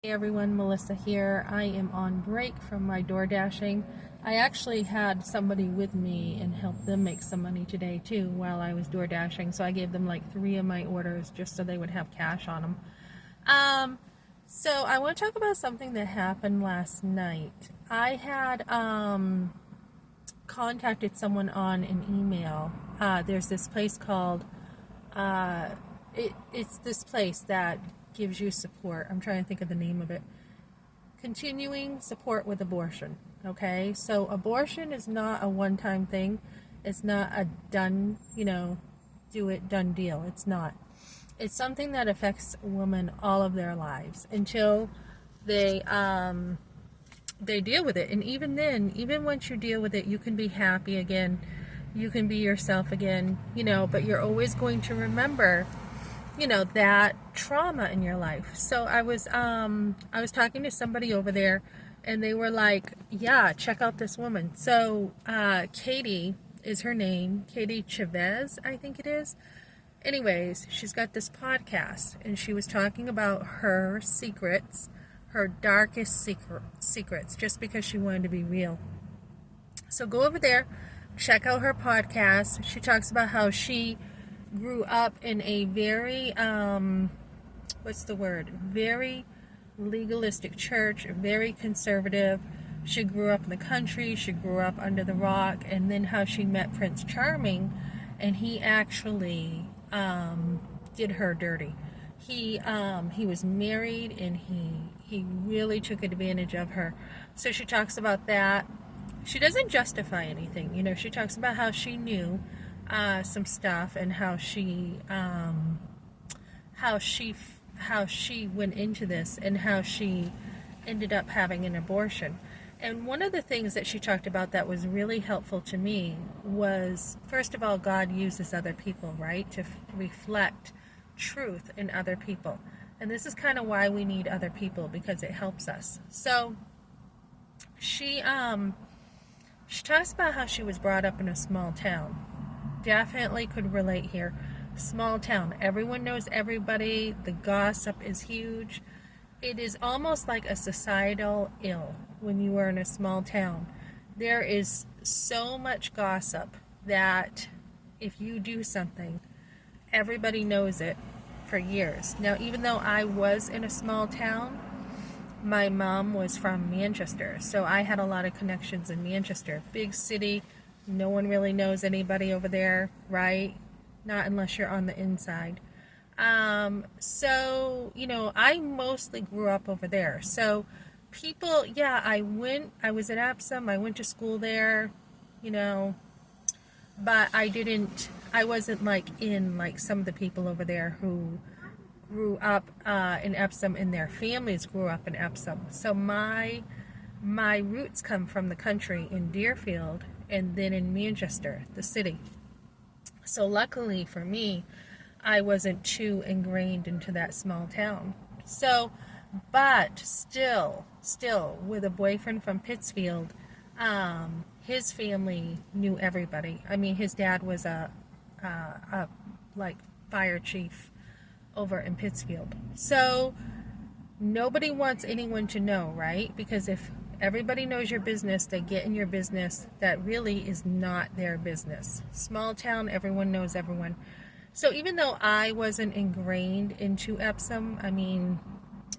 Hey everyone, Melissa here. I am on break from my door dashing. I actually had somebody with me and helped them make some money today too while I was door dashing. So I gave them like 3 of my orders just so they would have cash on them. So I want to talk about something that happened last night. I had contacted someone on an email. There's this place called it's this place that gives you support. I'm trying to think of the name of it. Continuing support with abortion. Okay, so abortion is not a one-time thing. It's not a done, do it, done deal. It's not. It's something that affects women all of their lives until they deal with it. And even then, even once you deal with it, you can be happy again. You can be yourself again, but you're always going to remember that trauma in your life. So I was talking to somebody over there and they were like, yeah, check out this woman. So Katie is her name, Katie Chavez, I think it is. Anyways, she's got this podcast and she was talking about her secrets, her darkest secrets, just because she wanted to be real. So go over there, check out her podcast. She talks about how she grew up in a very, very legalistic church, very conservative. She grew up in the country, she grew up under the rock, and then how she met Prince Charming, and he actually did her dirty. He was married, and he really took advantage of her. So she talks about that. She doesn't justify anything, she talks about how she knew some stuff and how she went into this and how she ended up having an abortion. And one of the things that she talked about that was really helpful to me was, first of all, God uses other people, right, to reflect truth in other people. And this is kind of why we need other people, because it helps us. So she talks about how she was brought up in a small town. Definitely could relate here. Small town. Everyone knows everybody. The gossip is huge. It is almost like a societal ill when you are in a small town. There is so much gossip that if you do something, everybody knows it for years. Now, even though I was in a small town, my mom was from Manchester, so I had a lot of connections in Manchester. Big city. No one really knows anybody over there, right? Not unless you're on the inside. So, I mostly grew up over there. So people, yeah, I was at Epsom, I went to school there, but I wasn't like some of the people over there who grew up in Epsom and their families grew up in Epsom. So my roots come from the country in Deerfield and then in Manchester, the city. So luckily for me, I wasn't too ingrained into that small town. So, but still, with a boyfriend from Pittsfield, his family knew everybody. I mean, his dad was a fire chief over in Pittsfield. So nobody wants anyone to know, right? Because if everybody knows your business, they get in your business, that really is not their business. Small town, everyone knows everyone. So even though I wasn't ingrained into Epsom, I mean,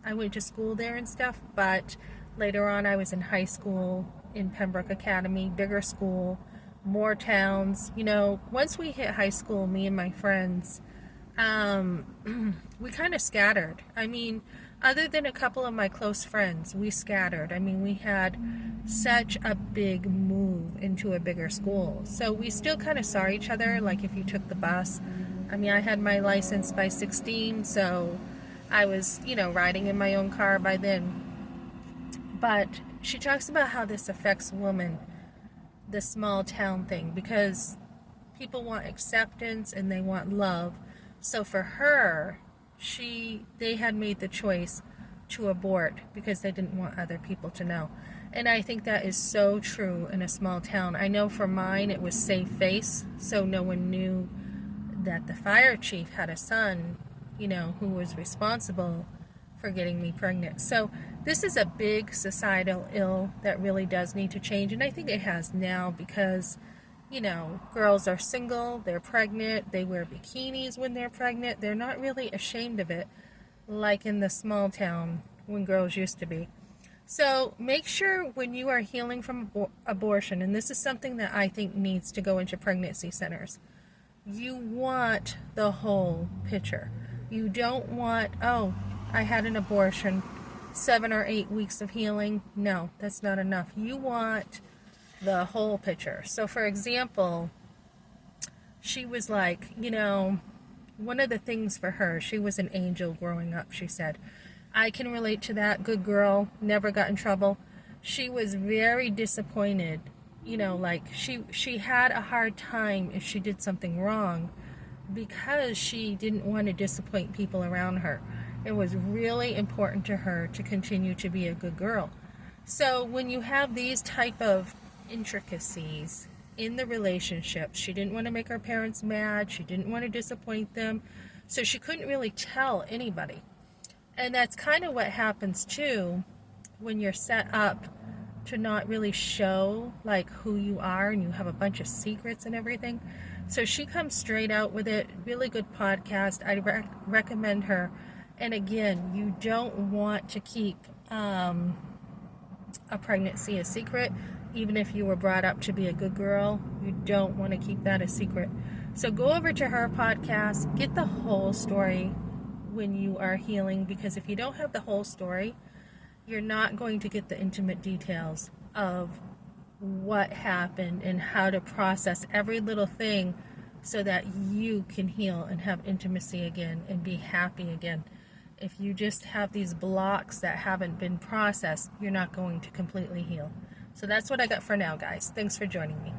I went to school there and stuff, but later on I was in high school in Pembroke Academy, bigger school, more towns. Once we hit high school, me and my friends, we kind of scattered. I mean, other than a couple of my close friends, we scattered. I mean, we had such a big move into a bigger school. So we still kind of saw each other, like if you took the bus. I mean, I had my license by 16, so I was, riding in my own car by then. But she talks about how this affects women, the small town thing, because people want acceptance and they want love. So for her, they had made the choice to abort because they didn't want other people to know. And I think that is so true in a small town. I know for mine it was safe face, so no one knew that the fire chief had a son, who was responsible for getting me pregnant. So this is a big societal ill that really does need to change, and I think it has now because, you know, girls are single, they're pregnant, they wear bikinis when they're pregnant, they're not really ashamed of it like in the small town when girls used to be. So make sure when you are healing from abortion, and this is something that I think needs to go into pregnancy centers, you want the whole picture. You don't want, oh, I had an abortion, 7 or 8 weeks of healing. No, that's not enough. You want the whole picture. So for example, she was like, you know, one of the things for her, she was an angel growing up, she said. I can relate to that. Good girl, never got in trouble. She was very disappointed, you know, like she had a hard time if she did something wrong because she didn't want to disappoint people around her. It was really important to her to continue to be a good girl. So when you have these type of intricacies in the relationship, she didn't want to make her parents mad, she didn't want to disappoint them, so she couldn't really tell anybody. And that's kind of what happens too when you're set up to not really show like who you are and you have a bunch of secrets and everything. So she comes straight out with it. Really good podcast. I recommend her. And again, you don't want to keep a pregnancy a secret. Even if you were brought up to be a good girl, you don't want to keep that a secret. So go over to her podcast, get the whole story when you are healing, because if you don't have the whole story, you're not going to get the intimate details of what happened and how to process every little thing so that you can heal and have intimacy again and be happy again. If you just have these blocks that haven't been processed, you're not going to completely heal. So that's what I got for now, guys. Thanks for joining me.